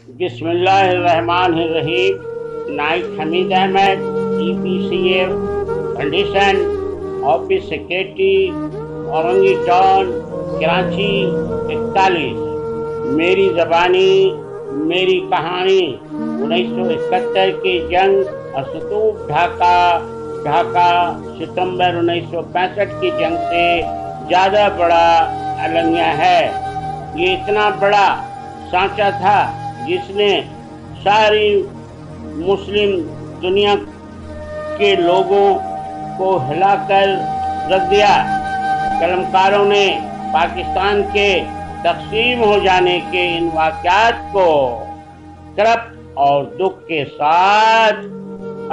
बिस्मिल्लाहिर्रहमानिर्रहीम। Naik Hamid Ahmad, EPCA condition, office secretary, Orangi town, Karachi 41। मेरी ज़बानी मेरी कहानी 1971 की जंग और सतूब ढाका सितंबर 1965 की जंग से ज़्यादा बड़ा अलंगिया है। ये इतना बड़ा सांचा था जिसने सारी मुस्लिम दुनिया के लोगों को हिलाकर रख दिया। कलमकारों ने पाकिस्तान के तकसीम हो जाने के इन वाक़यात को तरफ और दुख के साथ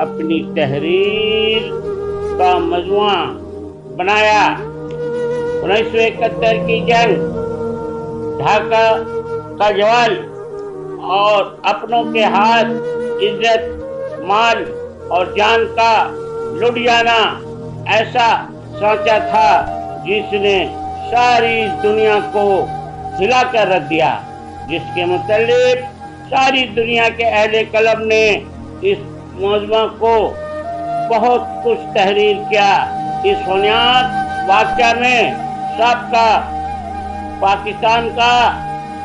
अपनी तहरीर का मजमुआ बनाया। 1971 की जंग, ढाका का जवाल और अपनों के हाथ इज्जत, माल और जान का लुट जाना ऐसा सांचा था जिसने सारी दुनिया को हिला कर रख दिया, जिसके मुतालिक सारी दुनिया के अहले कलम ने इस मौजूदा को बहुत कुछ तहरीर किया। इस होनियाक वाक़या में सबका पाकिस्तान का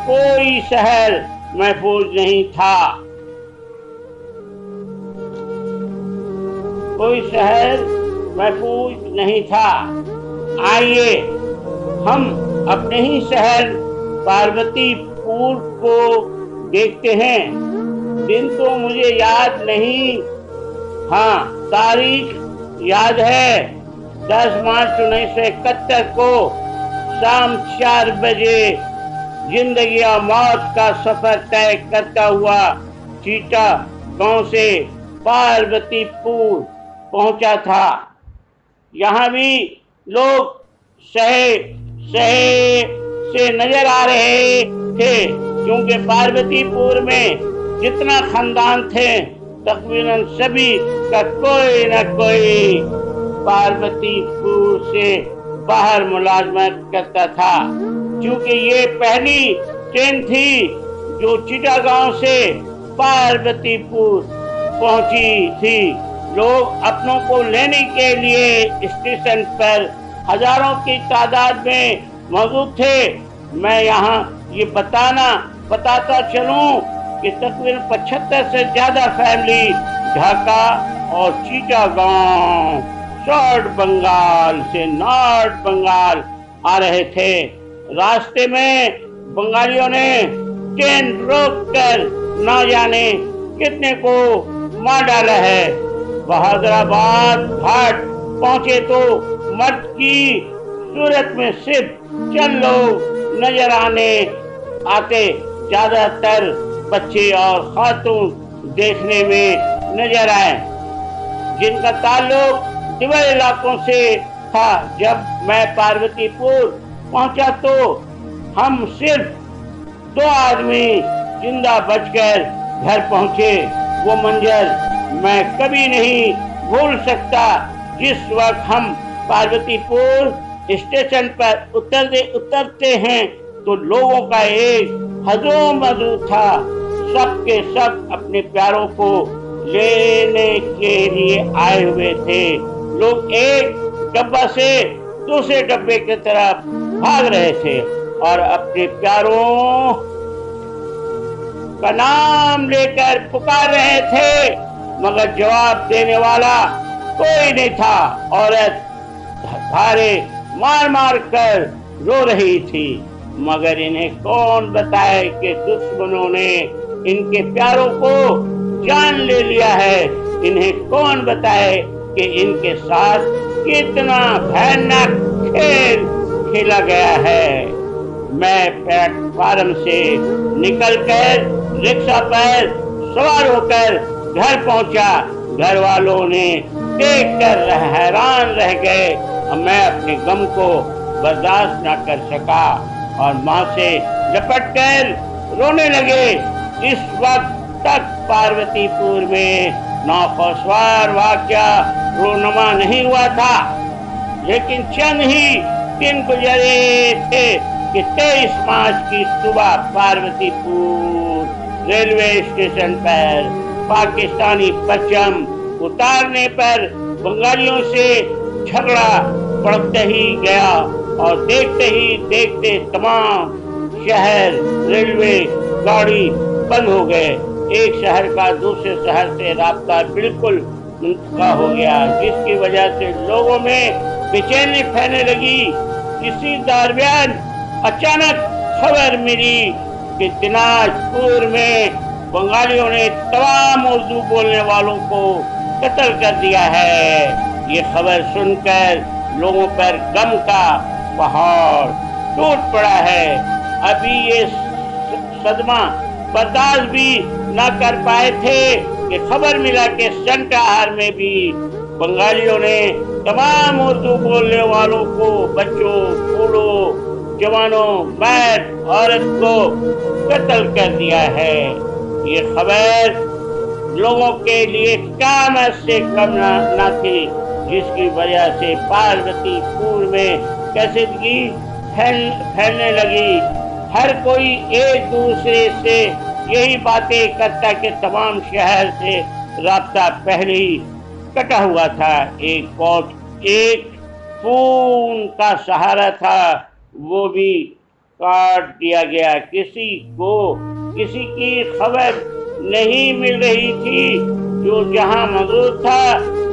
कोई शहर महफूज नहीं था। आइए हम अपने ही शहर पार्वतीपुर को देखते हैं। दिन तो मुझे याद नहीं, हाँ तारीख याद है। 10 मार्च 1971 को शाम 4 बजे जिंदगी और मौत का सफर तय करता हुआ चीटा गांव से पार्वतीपुर पहुंचा था। यहाँ भी लोग सहे से नजर आ रहे थे, क्योंकि पार्वतीपुर में जितना खानदान थे तकरीबन सभी का कोई न कोई पार्वतीपुर से बाहर मुलाजमत करता था। क्योंकि ये पहली ट्रेन थी जो चिटागांव से पार्वतीपुर पहुंची थी। लोग अपनों को लेने के लिए स्टेशन पर हजारों की तादाद में मौजूद थे। मैं यहाँ ये बताता चलूं कि तकरीबन 75 से ज्यादा फैमिली ढाका और चिटागांव साउथ बंगाल से नॉर्थ बंगाल आ रहे थे। रास्ते में बंगालियों ने ट्रेन रोककर न जाने कितने को मार डाला है। बहादुराबाद घाट पहुंचे तो मर्द की सूरत में सिर्फ चंद लोग नजर आते, ज्यादातर बच्चे और खातून देखने में नजर आए, जिनका ताल्लुक दिवर इलाकों से था। जब मैं पार्वतीपुर पहुंचा तो हम सिर्फ 2 आदमी जिंदा बचकर घर पहुंचे। वो मंजर मैं कभी नहीं भूल सकता। जिस वक्त हम पार्वतीपुर स्टेशन पर उतरते हैं तो लोगों का एक हजूम मौजूद था। सब के सब अपने प्यारों को लेने के लिए आए हुए थे। लोग एक डब्बा से दूसरे डब्बे की तरफ भाग रहे थे और अपने प्यारों का नाम लेकर पुकार रहे थे, मगर जवाब देने वाला कोई नहीं था। औरत धारे मार कर रो रही थी, मगर इन्हें कौन बताए कि दुश्मनों ने इनके प्यारों को जान ले लिया है। इन्हें कौन बताए कि इनके साथ कितना भयानक खेल खेला गया है। मैं प्लेटफार्म से निकलकर रिक्शा पर सवार होकर घर पहुंचा। घर वालों ने देखकर हैरान रह गए। मैं अपने गम को बर्दाश्त न कर सका और माँ से लपटकर रोने लगे। इस वक्त तक पार्वतीपुर में नाखुशगवार वाक़या रोनुमा नहीं हुआ था, लेकिन चंद ही दिन गुजरे थे कि 23 मार्च की सुबह पार्वतीपुर रेलवे स्टेशन पर पाकिस्तानी परचम उतारने पर बंगालियों से झगड़ा बढ़ते ही गया और देखते ही देखते तमाम शहर रेलवे गाड़ी बंद हो गए। एक शहर का दूसरे शहर से रास्ता बिल्कुल मुनक़ता हो गया, जिसकी वजह से लोगों में बेचैनी फैलने लगी। इसी दरमियान अचानक खबर मिली कि दिनाजपुर में बंगालियों ने तमाम उर्दू बोलने वालों को कत्ल कर दिया है। ये खबर सुनकर लोगों पर गम का पहाड़ टूट पड़ा है। अभी ये सदमा बर्दाश्त भी न कर पाए थे कि खबर मिला कि संटाहार में भी बंगालियों ने तमाम उर्दू बोलने वालों को, बच्चों, बूढ़ों, जवानों, मर्द, औरत को कत्ल कर दिया है। ये खबर लोगों के लिए क़यामत से कम न थी, जिसकी वजह से पार्वतीपुर में कशीदगी फैलने लगी। हर कोई एक दूसरे से यही बातें करता कि तमाम शहर से रास्ता पहले ही कटा हुआ था। एक खून का सहारा था, वो भी काट दिया गया। किसी की खबर नहीं मिल रही थी। जो जहां मौजूद था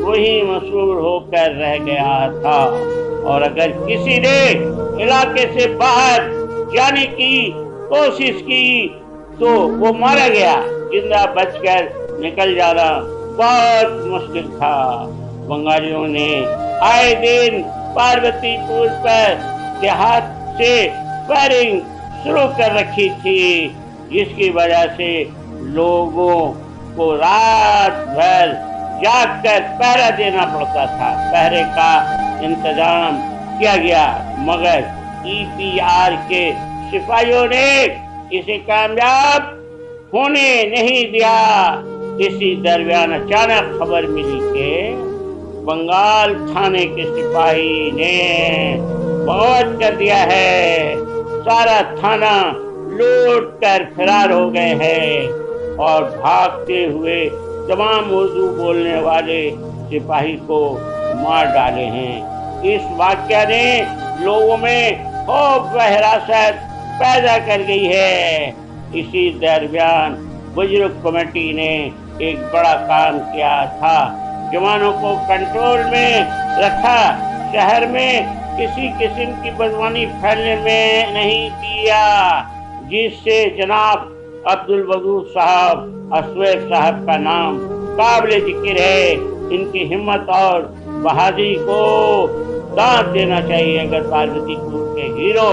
वही मशहूर होकर रह गया था, और अगर किसी ने इलाके से बाहर जाने की कोशिश की तो वो मारा गया। जिंदा बचकर निकल जाना बहुत मुश्किल था। बंगालियों ने आए दिन पार्वतीपुर पर देहात से फायरिंग शुरू कर रखी थी, जिसकी वजह से लोगों को रात भर जागकर पहरा देना पड़ता था। पहरे का इंतजाम किया गया, मगर ईपीआर के सिपाहियों ने इसे कामयाब होने नहीं दिया। इसी दरमियान अचानक खबर मिली कि बंगाल थाने के सिपाही ने बगावत कर दिया है। सारा थाना लूट कर फरार हो गए हैं और भागते हुए तमाम उर्दू बोलने वाले सिपाही को मार डाले हैं। इस वाक़या ने लोगों में खौफ व हिरासत पैदा कर गई है। इसी दरमियान बुजुर्ग कमेटी ने एक बड़ा काम किया था, जवानों को कंट्रोल में रखा, शहर में किसी किस्म की बदमानी फैलने में नहीं दिया, जिससे जनाब अब्दुल वदूद साहब, असवेर साहब का नाम काबिल जिक्र है। इनकी हिम्मत और बहादुरी को दाद देना चाहिए। अगर पार्वतीपुर के हीरो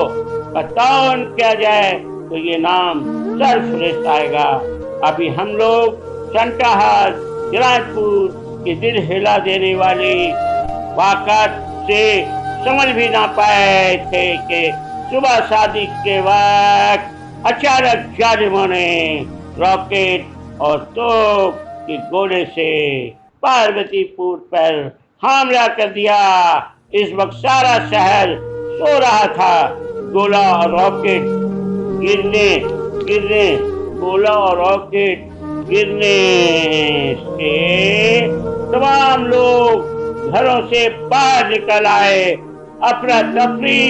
का तान किया जाए तो ये नाम सरफहरिस्त आएगा। अभी हम लोग संटाहार, दिनाजपुर की दिल हिला देने वाली वाक़ात से समझ भी ना पाए थे कि सुबह शादी के वक्त अचानक जालिमों ने रॉकेट और तोप के गोले से पार्वतीपुर पर हमला कर दिया। इस वक्त सारा शहर सो रहा था। गोला और रॉकेट गिरने से तमाम लोग घरों से बाहर निकल आए। अफरा तफरी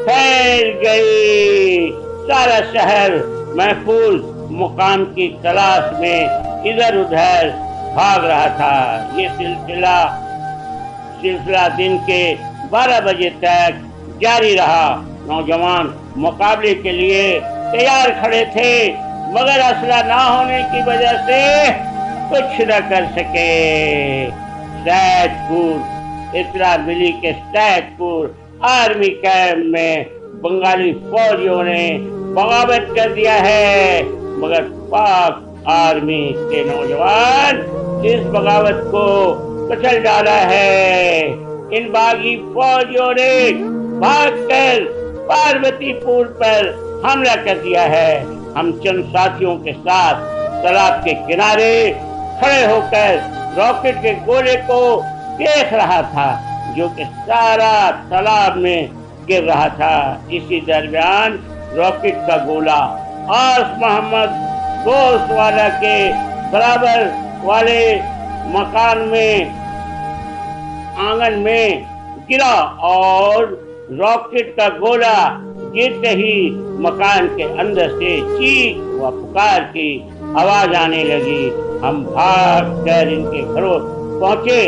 फैल गई। सारा शहर महफूज मुकाम की तलाश में इधर उधर भाग रहा था। ये सिलसिला दिन के 12 बजे तक जारी रहा। नौजवान मुकाबले के लिए तैयार खड़े थे, मगर असला ना होने की वजह से कुछ न कर सके। सैदपुर इतला मिली के सैदपुर आर्मी कैंप में बंगाली फौजियों ने बगावत कर दिया है, मगर पाक आर्मी के नौजवान इस बगावत को कुचल डाला है। इन बागी फौजियों ने भागकर पार्वतीपुर पर हमला कर दिया है। हम चंद साथियों के साथ तालाब के किनारे खड़े होकर रॉकेट के गोले को देख रहा था, जो कि सारा तालाब में गिर रहा था। इसी दरमियान रॉकेट का गोला आस मोहम्मद गोश्तवाला के बराबर वाले मकान में आंगन में गिरा और रॉकेट का गोला गिरते ही मकान के अंदर से चीख व पुकार की आवाज आने लगी। हम भाग कर इनके घरों पहुंचे,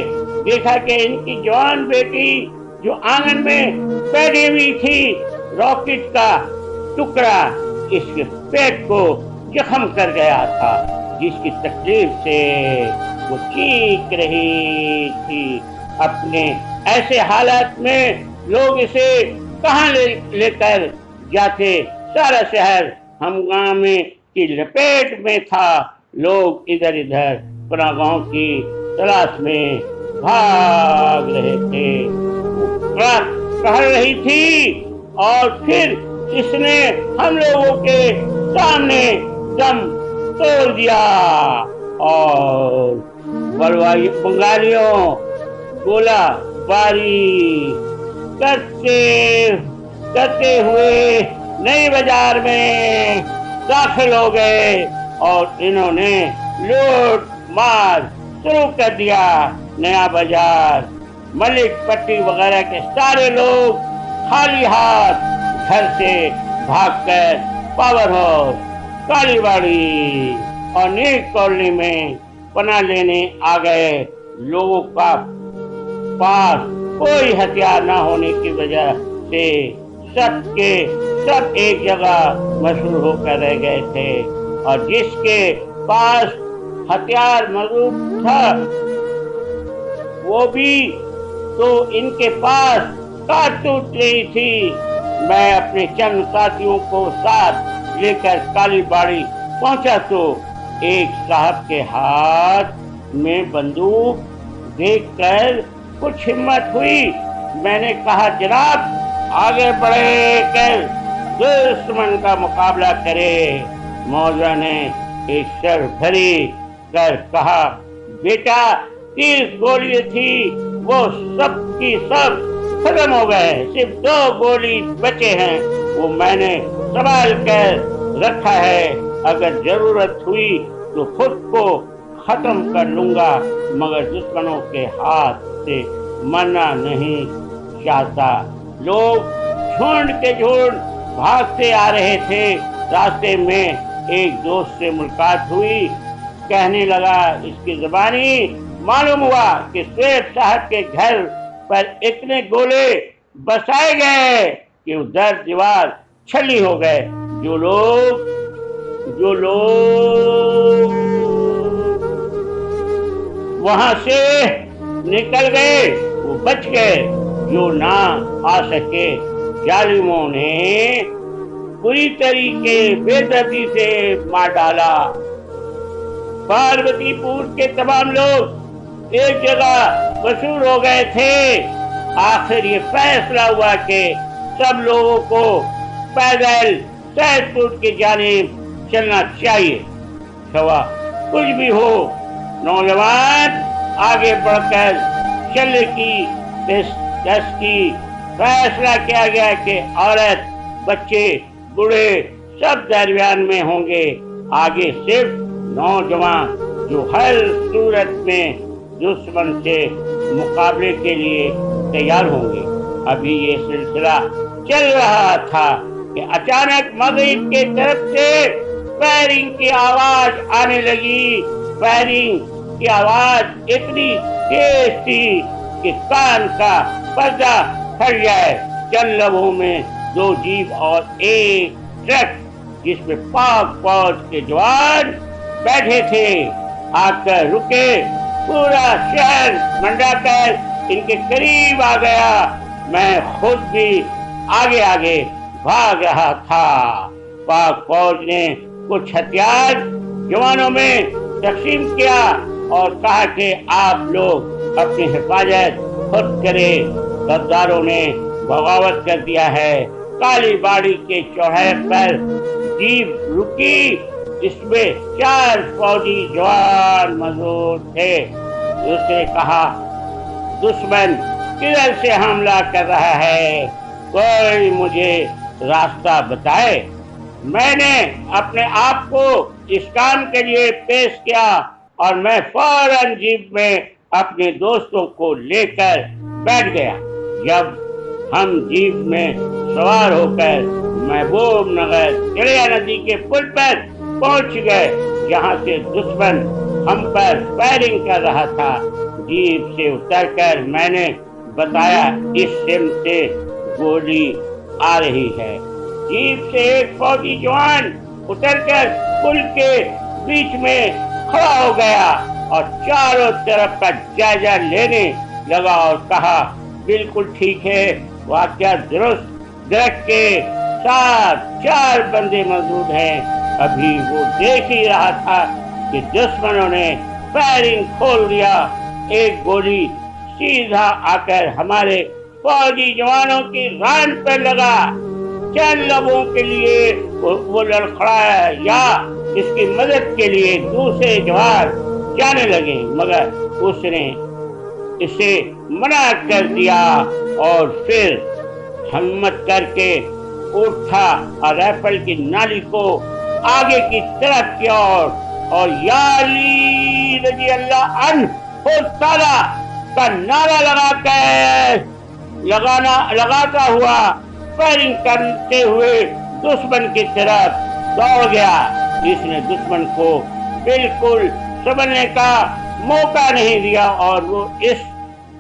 देखा कि इनकी जवान बेटी जो आंगन में बैठी हुई थी, रॉकेट का टुकड़ा इसके पेट को जख्म कर गया था, जिसकी तकलीफ से वो चीख रही थी। अपने ऐसे हालात में लोग इसे कहाँ लेकर जाते। सारा शहर हंगामे की लपेट में था। लोग इधर इधर पनाहों की तलाश में भाग रहे थे। कह रही थी और फिर इसने हम लोगों के सामने दम तोड़ दिया और बंगालियों गोला बारी करते हुए नई बाजार में दाखिल हो गए और इन्होंने लूट मार शुरू कर दिया। नया बाजार, मलिक पट्टी वगैरह के सारे लोग खाली हाथ घर से भागकर पावर हाउस, कालीबाड़ी और नील कॉलोनी में पनाह लेने आ गए। लोगों का पास कोई हथियार न होने की वजह से सब एक जगह मशहूर होकर रह गए थे और जिसके पास हथियार मौजूद था वो भी तो इनके पास कारतूस नहीं थी। मैं अपने चंद साथियों को साथ लेकर कालीबाड़ी पहुंचा तो एक साहब के हाथ में बंदूक देखकर कुछ हिम्मत हुई। मैंने कहा, जनाब आगे बढ़े कर दुश्मन का मुकाबला करे। मौजा ने एक सर भरी कर कहा, बेटा 30 गोलियां थी, वो सब की सब खत्म हो गए, सिर्फ 2 गोली बचे हैं, वो मैंने संभाल कर रखा है। अगर जरूरत हुई तो खुद को खत्म कर लूंगा, मगर दुश्मनों के हाथ से मरना नहीं चाहता। लोग झुंड के झुंड भागते आ रहे थे। रास्ते में एक दोस्त से मुलाकात हुई। कहने लगा, इसकी ज़बानी मालूम हुआ कि सेठ साहब के घर पर इतने गोले बरसाए गए कि उधर दीवार छली हो गए। जो लोग वहां से निकल गए वो बच गए, जो ना आ सके जालिमों ने बुरी तरीके बेदर्दी से मार डाला। पार्वतीपुर के तमाम लोग एक जगह मशहूर हो गए थे। आखिर ये फैसला हुआ कि सब लोगों को पैदल सैदपुर की जानिब चलना चाहिए। सवा कुछ भी हो, नौजवान आगे बढ़कर चलने की फैसला किया गया कि औरत, बच्चे, बूढ़े सब दरमियान में होंगे। आगे सिर्फ नौजवान जो हर सूरत में दुश्मन से मुकाबले के लिए तैयार होंगे। अभी ये सिलसिला चल रहा था कि अचानक मगरिब के तरफ से फायरिंग की आवाज आने लगी। फायरिंग की आवाज इतनी तेज थी कि कान का पर्दा फट जाए। चंद लम्हों में 2 जीप और एक ट्रक जिसमें पाक फौज के जवान बैठे थे आकर रुके। पूरा शहर मंडराकर इनके करीब आ गया। मैं खुद भी आगे आगे भाग रहा था। पाक फौज ने कुछ हथियार जवानों में तकसीम किया और कहा कि आप लोग अपनी हिफाजत खुद करें। गद्दारों ने बगावत कर दिया है। कालीबाड़ी के चौराहे पर जीप रुकी, इसमें 4 फौजी जवान मौजूद थे। उसने कहा, दुश्मन किधर से हमला कर रहा है? کوئی مجھے راستہ بتائے۔ میں نے اپنے آپ کو اس کام کے لیے پیش کیا اور میں فوراً جیپ میں اپنے دوستوں کو لے کر بیٹھ گیا۔ جب ہم جیپ میں سوار ہو کر محبوب نگر چڑیا ندی کے پل پر پہنچ گئے جہاں سے دشمن ہم پر فائرنگ کر رہا تھا، جیپ سے اتر کر میں نے بتایا اس سمت سے گولی آ رہی ہے۔ جیپ سے ایک فوجی جوان اتر کر پل کے بیچ میں کھڑا ہو گیا اور چاروں طرف کا جائزہ لینے لگا اور کہا بالکل ٹھیک ہے، واقعہ درست، ٹرک کے ساتھ 4 بندے موجود ہیں۔ ابھی وہ دیکھ ہی رہا تھا کہ دشمنوں نے فائرنگ کھول دیا۔ ایک گولی سیدھا آ کر ہمارے فوجی جوانوں کی ران پر لگا۔ چند لوگوں کے لیے وہ لڑکھڑایا یا اس کی مدد کے لیے دوسرے جوان جانے لگے، مگر اس نے اسے منع کر دیا اور پھر ہمت کر کے اٹھا اور رائفل کی نالی کو آگے کی طرف کیا اور یا علی رضی اللہ عنہ تعالی کا نعرہ لگاتا ہوا فائرنگ کرتے ہوئے دشمن کی طرف دوڑ گیا۔ اس نے دشمن کو بالکل سنبھلنے کا موقع نہیں دیا اور وہ اس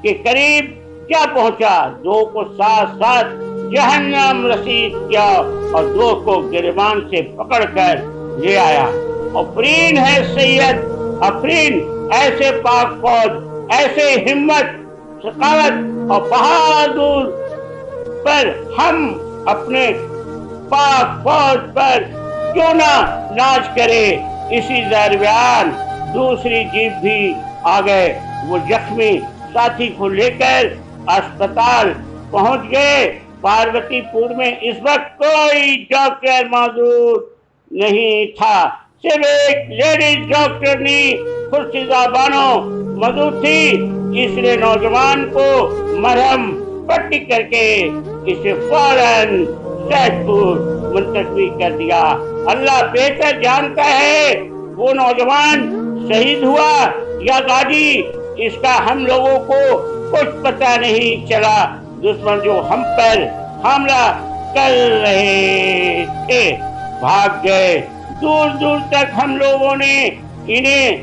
کے قریب کیا پہنچا، 2 کو ساتھ ساتھ جہنم رسید کیا اور 2 کو گریبان سے پکڑ کر لے آیا۔ آفرین ہے سید، آفرین ایسے پاک فوج، ایسے ہمت، ثقافت اور بہادر پر ہم اپنے پاک فوج پر کیوں نہ ناز کرے۔ اسی درمیان دوسری جیپ بھی آ گئے۔ وہ زخمی ساتھی کو لے کر اسپتال پہنچ گئے۔ پاروتی پور میں اس وقت کوئی ڈاکٹر موجود نہیں تھا، صرف ایک لیڈیز ڈاکٹرنی خورشیدہ بانو موجود تھی۔ اس نے نوجوان کو مرہم پٹی کر کے اسے فوراً سید پور منتقل کر دیا۔ اللہ بہتر جانتا ہے وہ نوجوان شہید ہوا یا غازی، اس کا ہم لوگوں کو کچھ پتہ نہیں چلا۔ دشمن جو ہم پر حملہ کر رہے تھے بھاگ گئے۔ دور دور تک ہم لوگوں نے انہیں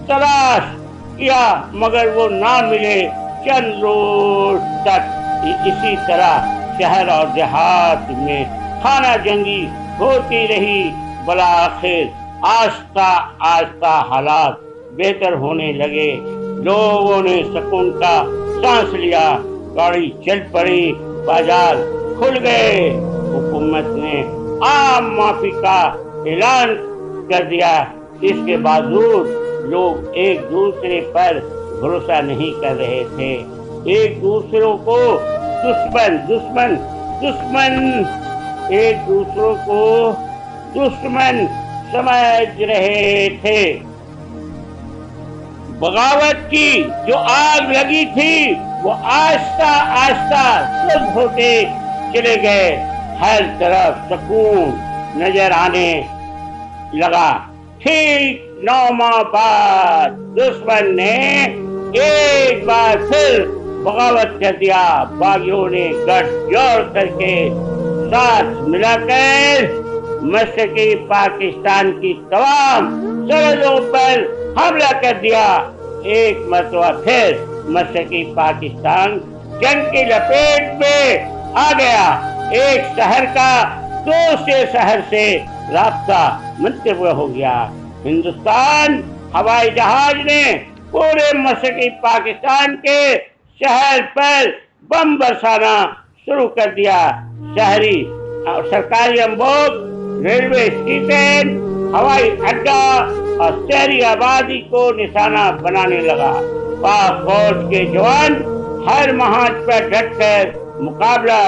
تلاش کیا مگر وہ نہ ملے۔ چند روز تک اسی طرح شہر اور دیہات میں خانہ جنگی ہوتی رہی، بالآخر آہستہ آہستہ حالات بہتر ہونے لگے۔ لوگوں نے سکون کا سانس لیا، گاڑی چل پڑی، بازار کھل گئے۔ حکومت نے عام معافی کا اعلان کر دیا۔ اس کے باوجود لوگ ایک دوسرے پر بھروسہ نہیں کر رہے تھے، ایک دوسروں کو دشمن سمجھ رہے تھے۔ بغاوت کی جو آگ لگی تھی وہ آہستہ آہستہ سلب ہوتے چلے گئے۔ ہر طرف سکون نظر آنے لگا۔ ٹھیک 9 ماہ بعد دشمن نے ایک بار پھر بغاوت کر دیا۔ باغیوں نے گٹھ جوڑ کر کے ساتھ ملا کر مشرقی پاکستان کی تمام سرحدوں پر حملہ کر دیا۔ ایک مرتبہ پھر مشرقی پاکستان جنگ کی لپیٹ میں آ گیا۔ ایک شہر کا دوسرے شہر سے رابطہ منقطع ہو گیا۔ ہندوستان ہوائی جہاز نے پورے مشرقی پاکستان کے شہر پر بم برسانا شروع کر دیا۔ شہری اور سرکاری امور، ریلوے اسٹیشن، ہوائی اڈا اور شہری آبادی کو نشانہ بنانے لگا۔ پاک فوج کے جوان ہر محاذ پر ڈٹ کر مقابلہ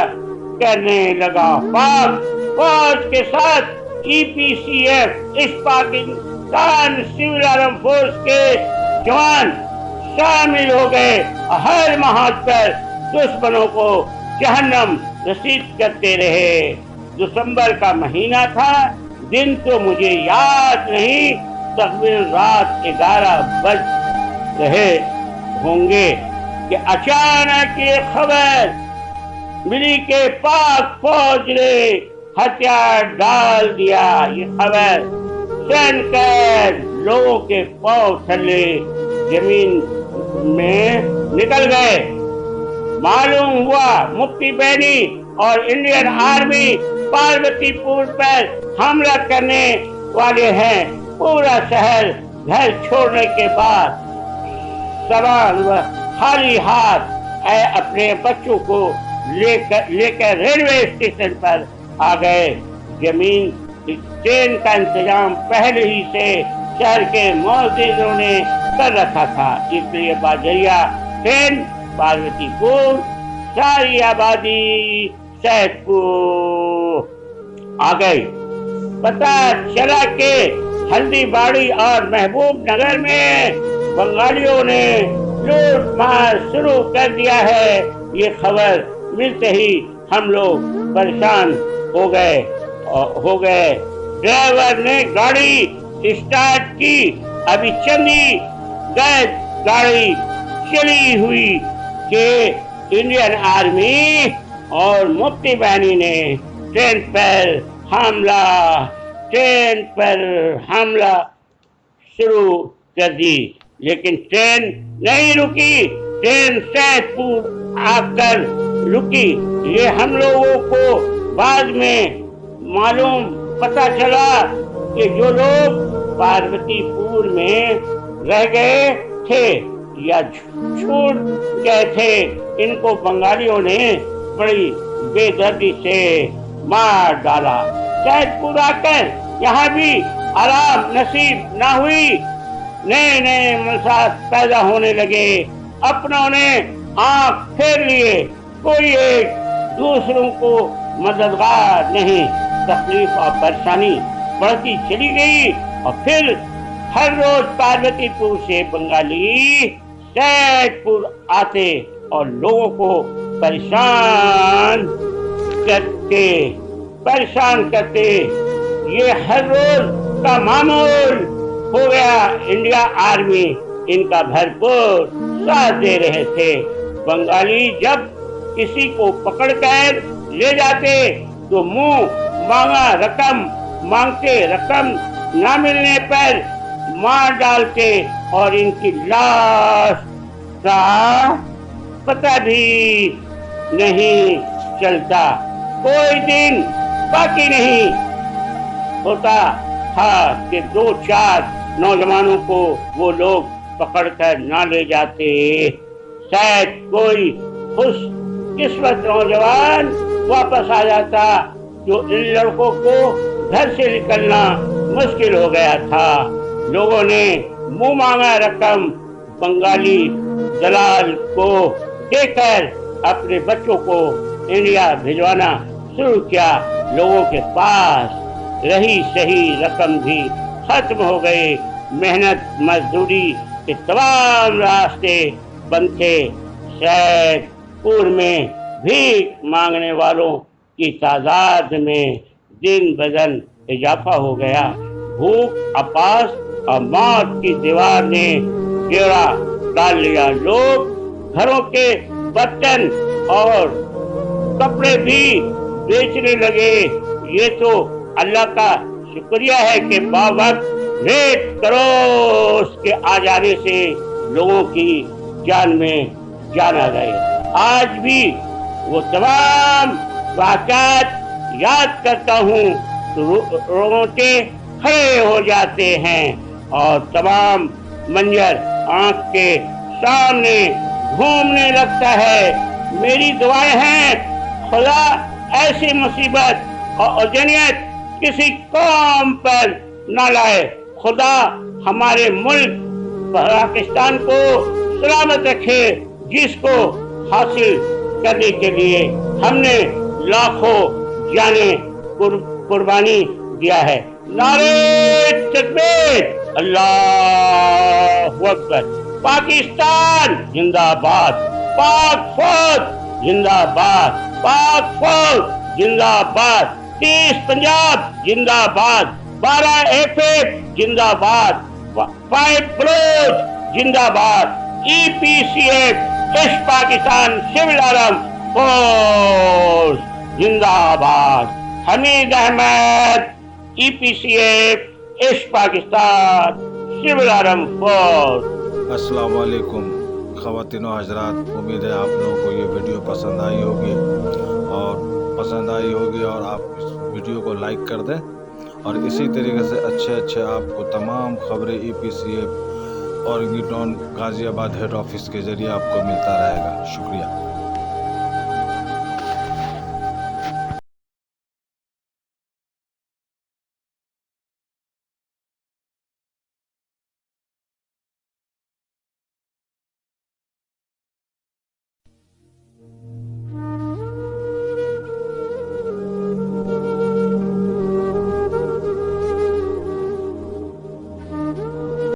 کرنے لگا۔ پاک فوج کے ساتھ EPCF اس پاکستان سول آرم فورس کے جوان شامل ہو گئے اور ہر محاذ پر دشمنوں کو جہنم रसीद करते रहे। दिसंबर का महीना था, दिन तो मुझे याद नहीं, तकरीबन रात 11 बज रहे होंगे कि अचानक ये खबर मिली कि पाक फौज ने हथियार डाल दिया। ये खबर सुनकर लोगों के पांव थले जमीन में निकल गए। मालूम हुआ मुफ्ती बैनी और इंडियन आर्मी पार्वतीपुर पर हमला करने वाले हैं। पूरा शहर घर छोड़ने के बाद सवाल व खाली हाथ अपने बच्चों को लेकर रेलवे स्टेशन पर आ गए। जमीन ट्रेन का इंतजाम पहले ही से शहर के मौजूदों ने कर रखा था, इसलिए बाजरिया ट्रेन पार्वतीपुर, सारी आबादी सैदपुर आ गई। पता चला कि हल्दीबाड़ी और महबूब नगर में बंगालियों ने लूट मार शुरू कर दिया है। ये खबर मिलते ही हम लोग परेशान हो गए। ड्राइवर ने गाड़ी स्टार्ट की, अभी चंदी गैस गाड़ी चली हुई कि इंडियन आर्मी और मुफ्ती बैनी ने ट्रेन पर हमला शुरू कर दी। लेकिन ट्रेन नहीं रुकी, ट्रेन सैदपुर आकर रुकी। ये हम लोगों को बाद में मालूम पता चला कि जो लोग पार्वतीपुर में रह गए थे या छूट गए थे, इनको बंगालियों ने बड़ी बेदर्दी से मार डाला। सैदपुर आकर यहाँ भी आराम नसीब ना हुई, नए नए मसाइल पैदा होने लगे। अपनों ने आंख फेर लिए, कोई एक दूसरों को मददगार नहीं। तकलीफ और परेशानी बढ़ती चली गई और फिर हर रोज पार्वतीपुर से बंगाली सैदपुर आते और लोगों को परेशान करते। ये हर रोज का मामूल हो गया। इंडिया आर्मी इनका भरपूर साथ दे रहे थे। बंगाली जब किसी को पकड़कर ले जाते तो मुंह मांगते, रकम ना मिलने पर मार डालते और इनकी लाश का पता भी नहीं चलता। कोई दिन बाकी नहीं होता था कि 2-4 नौजवानों को वो लोग पकड़कर ना ले जाते। शायद कोई खुशकिस्मत नौजवान वापस आ जाता, जो इन लड़कों को घर से निकलना मुश्किल हो गया था। लोगों ने मुंह मांगा रकम बंगाली दलाल को देकर अपने बच्चों को इंडिया भिजवाना शुरू किया। लोगों के पास रही सही रकम भी खत्म हो गए। मेहनत मजदूरी के तमाम रास्ते बंद थे। सैदपुर में भीख मांगने वालों की तादाद में दिन बदन इजाफा हो गया। भूख, अपास और मौत की दीवार ने घेरा डाल लिया। लोग घरों के बर्तन और कपड़े भी बेचने लगे। ये तो अल्लाह का शुक्रिया है कि बावक्त रेत करोस के आ जाने से लोगों की जान में जान आ गई। आज भी वो तमाम वाक़यात याद करता हूँ तो रोंगटे खड़े हो जाते हैं और तमाम मंजर आंख के सामने घूमने लगता है। मेरी दुआएं हैं खुदा ऐसी मुसीबत और अजनियत किसी कौम पर न लाए। खुदा हमारे मुल्क पाकिस्तान को सलामत रखे, जिसको हासिल करने के लिए हमने लाखों जाने कुर्बानी दिया है। नारे तकबीर, अल्लाहु अकबर। पाकिस्तान जिंदाबाद, पाक फौज जिंदाबाद, पाक फौज जिंदाबाद, 30 पंजाब जिंदाबाद, 12 एफएफ जिंदाबाद, 5 बलोच जिंदाबाद, EPCF east Pakistan civil arm force जिंदाबाद, Hameed Ahmed EPCF east Pakistan civil arm force. अस्सलाम वालेकुम ख़वातीन व हज़रात, उम्मीद है आप लोगों को ये वीडियो पसंद आई होगी और आप इस वीडियो को लाइक कर दें और इसी तरीके से अच्छे आपको तमाम खबरें EPCF और इंग्लिटन गाज़ियाबाद हेड ऑफिस के ज़रिए आपको मिलता रहेगा। शुक्रिया।